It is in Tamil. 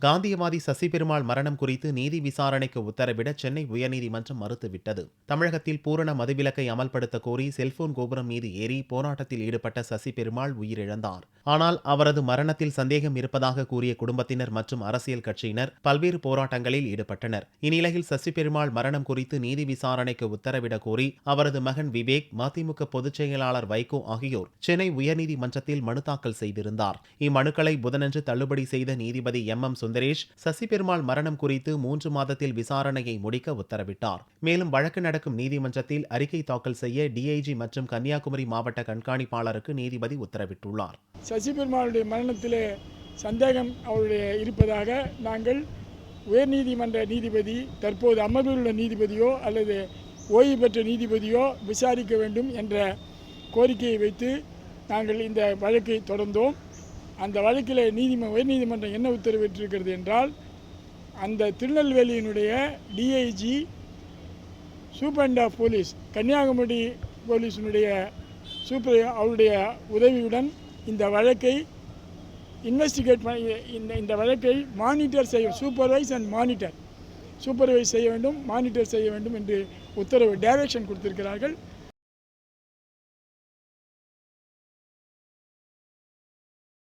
காந்தியவாதி சசி பெருமாள் மரணம் குறித்து நீதி விசாரணைக்கு உத்தரவிட சென்னை உயர்நீதிமன்றம் மறுத்துவிட்டது. தமிழகத்தில் பூரண மதுவிலக்கை அமல்படுத்த கோரி செல்போன் கோபுரம் மீது ஏறி போராட்டத்தில் ஈடுபட்ட சசி பெருமாள் உயிரிழந்தார். ஆனால் அவரது மரணத்தில் சந்தேகம் இருப்பதாக கூறிய குடும்பத்தினர் மற்றும் அரசியல் கட்சியினர் பல்வேறு போராட்டங்களில் ஈடுபட்டனர். இந்நிலையில் சசி பெருமாள் மரணம் குறித்து நீதி விசாரணைக்கு உத்தரவிட கோரி அவரது மகன் விவேக், மதிமுக பொதுச் செயலாளர் வைகோ ஆகியோர் சென்னை உயர்நீதிமன்றத்தில் மனு தாக்கல் செய்திருந்தார். இம்மனுக்களை புதனன்று தள்ளுபடி செய்த நீதிபதி எம். சுந்தரேஷ் சசி பெருமாள் மரணம் குறித்து 3 மாதத்தில் விசாரணையை முடிக்க உத்தரவிட்டார். மேலும் வழக்கு நடக்கும் நீதிமன்றத்தில் அறிக்கை தாக்கல் செய்ய டிஐஜி மற்றும் கன்னியாகுமரி மாவட்ட கண்காணிப்பாளருக்கு நீதிபதி உத்தரவிட்டுள்ளார். சசி பெருமாளுடைய மரணத்திலே சந்தேகம் அவருடைய இருப்பதாக நாங்கள் உயர்நீதிமன்ற நீதிபதி, தற்போது அமர்வில் உள்ள நீதிபதியோ அல்லது ஓய்வு பெற்ற நீதிபதியோ விசாரிக்க வேண்டும் என்ற கோரிக்கையை வைத்து நாங்கள் இந்த வழக்கை தொடர்ந்தோம். அந்த வழக்கில் உயர்நீதிமன்றம் என்ன உத்தரவிட்டிருக்கிறது என்றால், அந்த திருநெல்வேலியினுடைய DIG, superintendent of police, Kanyakumari போலீஸினுடைய அவருடைய உதவியுடன் இந்த வழக்கை இன்வெஸ்டிகேட் இந்த வழக்கை மானிட்டர் செய்ய, சூப்பர்வைஸ் செய்ய வேண்டும், மானிட்டர் செய்ய வேண்டும் என்று டைரக்ஷன் கொடுத்திருக்கிறார்கள்.